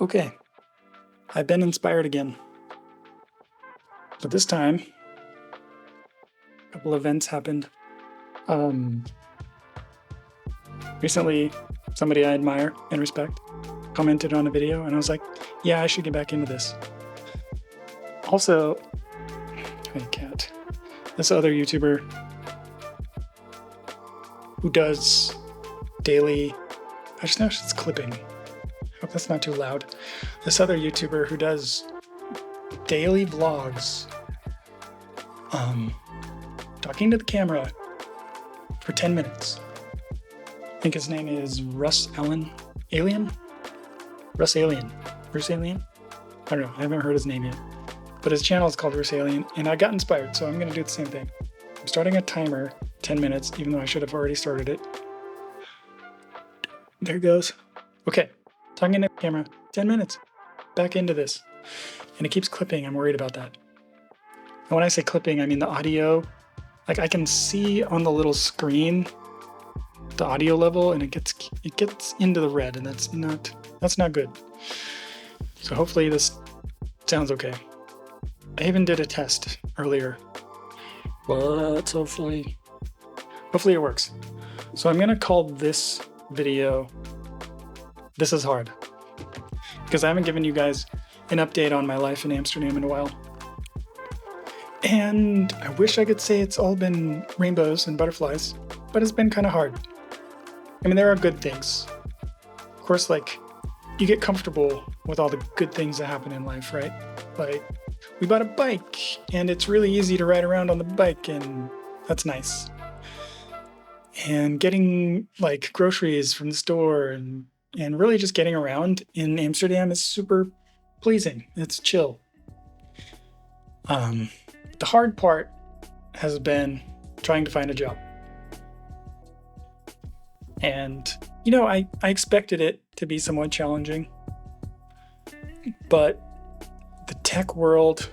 Okay, I've been inspired again. But this time, a couple events happened. Recently, somebody I admire and respect commented on a video, and I was like, yeah, I should get back into this. Also, hey cat, this other YouTuber who does daily, I just noticed it's clipping. Hope that's not too loud. This other YouTuber who does daily vlogs, talking to the camera for 10 minutes. I think his name is Russ Allen. Alien? Russ Alien. Bruce Alien? I don't know. I haven't heard his name yet. But his channel is called Bruce Alien, and I got inspired, so I'm going to do the same thing. I'm starting a timer, 10 minutes, even though I should have already started it. There it goes. Okay. Talking into the camera, 10 minutes. Back into this. And it keeps clipping. I'm worried about that. And when I say clipping, I mean the audio. Like I can see on the little screen the audio level, and it gets into the red, and that's not good. So hopefully this sounds okay. I even did a test earlier, but hopefully it works. So I'm gonna call this video "This is Hard," because I haven't given you guys an update on my life in Amsterdam in a while. And I wish I could say it's all been rainbows and butterflies, but it's been kind of hard. I mean, there are good things. Of course, like, you get comfortable with all the good things that happen in life, right? Like, we bought a bike, and it's really easy to ride around on the bike, and that's nice. And getting, like, groceries from the store and really just getting around in Amsterdam is super pleasing. It's chill. The hard part has been trying to find a job. And, you know, I expected it to be somewhat challenging. But the tech world...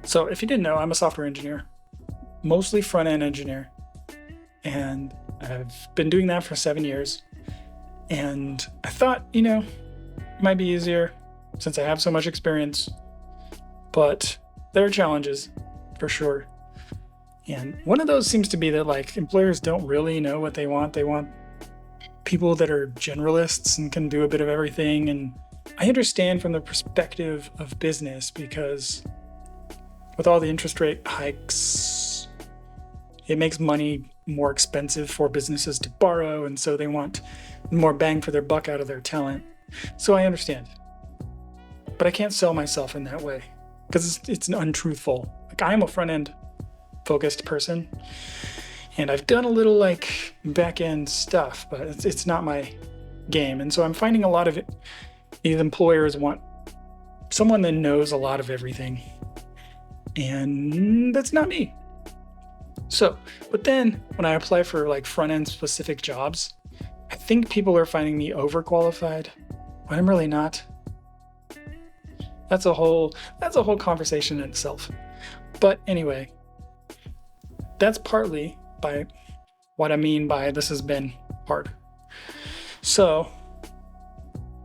So if you didn't know, I'm a software engineer. Mostly front-end engineer. And I've been doing that for 7 years. And I thought, you know, it might be easier since I have so much experience. But there are challenges, for sure. And one of those seems to be that, like, employers don't really know what they want. They want people that are generalists and can do a bit of everything. And I understand from the perspective of business, because with all the interest rate hikes, it makes money more expensive for businesses to borrow. And so they want more bang for their buck out of their talent. So I understand. But I can't sell myself in that way, because it's untruthful. Like, I'm a front-end focused person, and I've done a little like back-end stuff, but it's not my game. And so I'm finding a lot of it, these employers want someone that knows a lot of everything, and that's not me. So, but then when I apply for like front-end specific jobs, I think people are finding me overqualified, but I'm really not. That's a whole conversation in itself. But anyway, that's partly by what I mean by this has been hard. So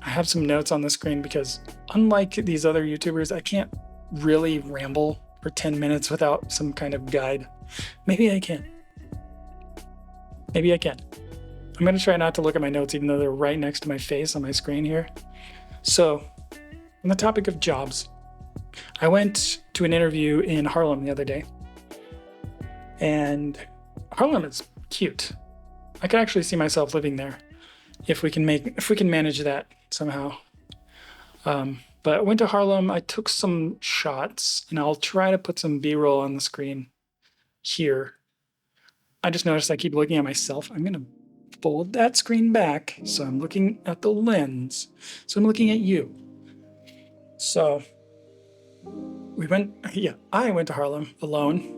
I have some notes on the screen, because unlike these other YouTubers, I can't really ramble for 10 minutes without some kind of guide. Maybe I can. I'm going to try not to look at my notes, even though they're right next to my face on my screen here. So, on the topic of jobs, I went to an interview in Harlem the other day. And Harlem is cute. I could actually see myself living there if we can manage that somehow. But I went to Harlem, I took some shots, and I'll try to put some B-roll on the screen here. I just noticed I keep looking at myself. I'm going to fold that screen back so I'm looking at the lens. So I'm looking at you. So I went to Harlem alone.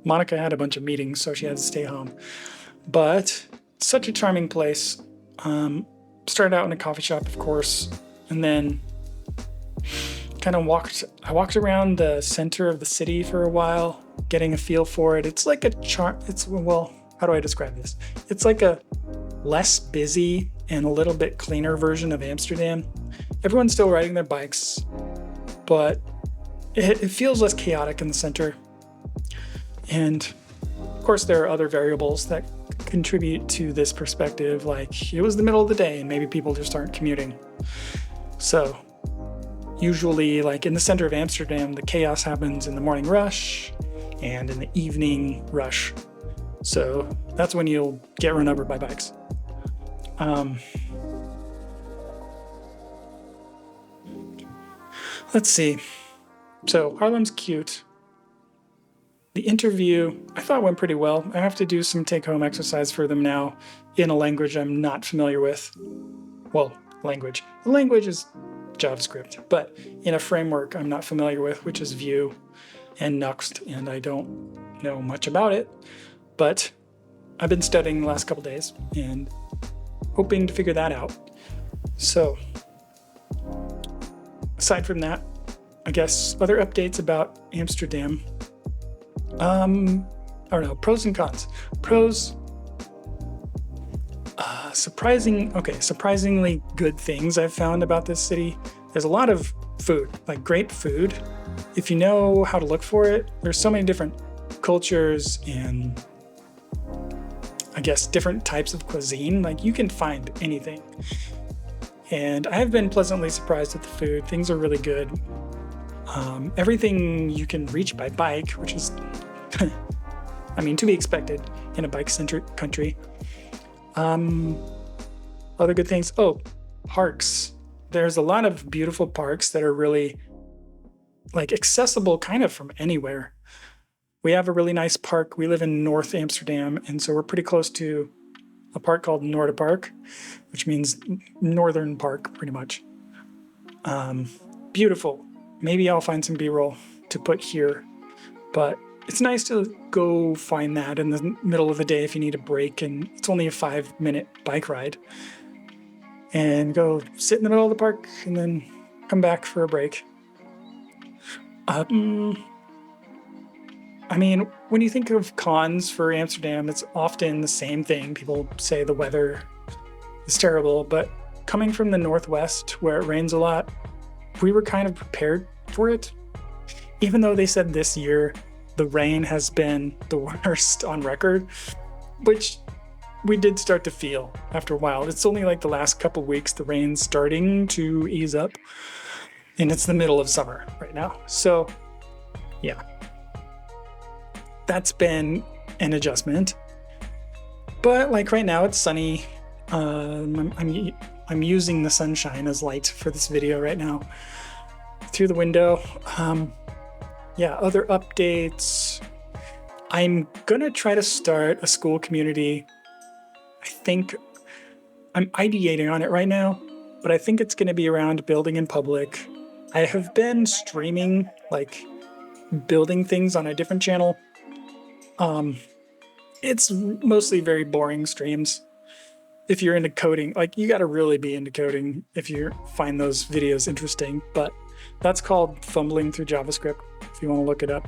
Monica had a bunch of meetings, so she had to stay home. But such a charming place. Started out in a coffee shop, of course, and then kind of I walked around the center of the city for a while, getting a feel for it. It's like how do I describe this? It's like a less busy and a little bit cleaner version of Amsterdam. Everyone's still riding their bikes, but it feels less chaotic in the center. And of course, there are other variables that contribute to this perspective, like it was the middle of the day and maybe people just aren't commuting. So usually, like in the center of Amsterdam, the chaos happens in the morning rush and in the evening rush. So that's when you'll get run over by bikes. Let's see. So Haarlem's cute. The interview, I thought went pretty well. I have to do some take-home exercise for them now in a language I'm not familiar with. Well, language. The language is JavaScript, but in a framework I'm not familiar with, which is Vue and Nuxt, and I don't know much about it. But I've been studying the last couple days and hoping to figure that out. So, aside from that, I guess other updates about Amsterdam. I don't know, pros and cons. Pros, surprisingly good things I've found about this city. There's a lot of food, like great food. If you know how to look for it, there's so many different cultures and I guess different types of cuisine. Like you can find anything. And I've been pleasantly surprised at the food. Things are really good. Everything you can reach by bike, which is, I mean, to be expected in a bike-centric country. Other good things. Oh, parks. There's a lot of beautiful parks that are really like accessible kind of from anywhere. We have a really nice park. We live in North Amsterdam, and so we're pretty close to a park called Noorderpark, which means Northern Park, pretty much. Beautiful. Maybe I'll find some B-roll to put here, but it's nice to go find that in the middle of the day if you need a break, and it's only a 5-minute bike ride. And go sit in the middle of the park and then come back for a break. I mean, when you think of cons for Amsterdam, it's often the same thing. People say the weather is terrible, but coming from the Northwest where it rains a lot, we were kind of prepared for it. Even though they said this year the rain has been the worst on record, which we did start to feel after a while. It's only like the last couple weeks the rain's starting to ease up, and it's the middle of summer right now. So yeah, that's been an adjustment. But like right now it's sunny. I'm using the sunshine as light for this video right now through the window. Yeah, other updates. I'm gonna try to start a school community. I think I'm ideating on it right now, but I think it's gonna be around building in public. I have been streaming, like building things on a different channel. It's mostly very boring streams. If you're into coding, like you gotta really be into coding if you find those videos interesting, but that's called Fumbling Through JavaScript, if you wanna look it up.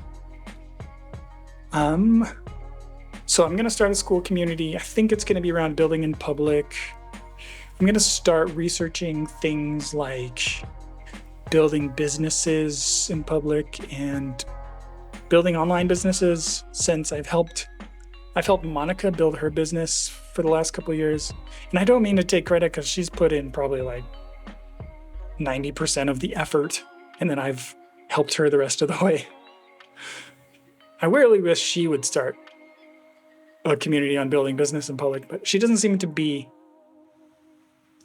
So I'm gonna start a school community. I think it's gonna be around building in public. I'm gonna start researching things like building businesses in public and building online businesses, since I've helped Monica build her business for the last couple of years. And I don't mean to take credit because she's put in probably like 90% of the effort, and then I've helped her the rest of the way. I really wish she would start a community on building business in public, but she doesn't seem to be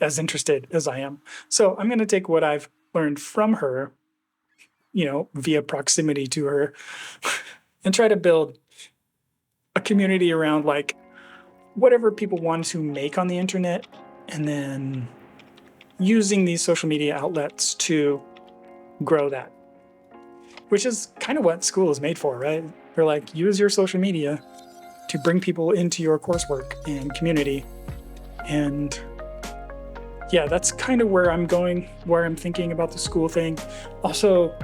as interested as I am. So I'm going to take what I've learned from her, via proximity to her, and try to build a community around like whatever people want to make on the internet, and then using these social media outlets to grow that, which is kind of what school is made for, right? They're like, use your social media to bring people into your coursework and community. And yeah, that's kind of where I'm going, where I'm thinking about the school thing. Also,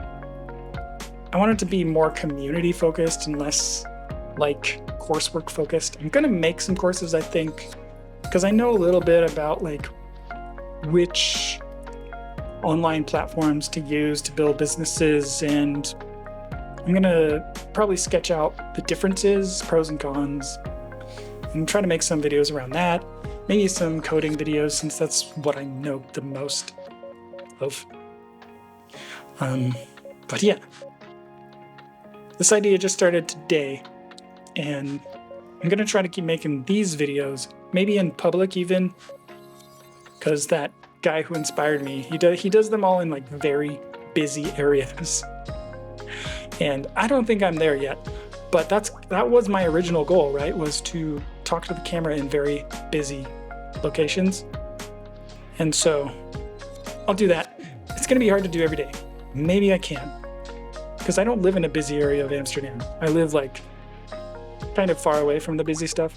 I want it to be more community focused and less like coursework focused. I'm gonna make some courses, I think, because I know a little bit about like which online platforms to use to build businesses, and I'm gonna probably sketch out the differences, pros and cons, and try to make some videos around that. Maybe some coding videos, since that's what I know the most of. But yeah, this idea just started today, and I'm gonna try to keep making these videos, maybe in public even, because that guy who inspired me, he does them all in like very busy areas, and I don't think I'm there yet. But that was my original goal, right? Was to talk to the camera in very busy locations, and so I'll do that. It's gonna be hard to do every day. Maybe I can, because I don't live in a busy area of Amsterdam. I live like kind of far away from the busy stuff.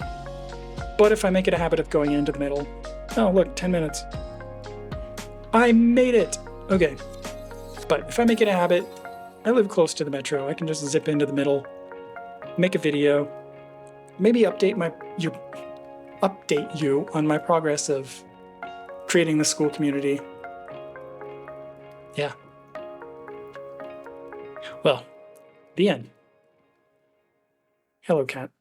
But if I make it a habit of going into the middle, oh look, 10 minutes. I made it! Okay. But if I make it a habit, I live close to the metro. I can just zip into the middle, make a video, maybe update you on my progress of creating the school community. Yeah. Well, the end. Hello, cat.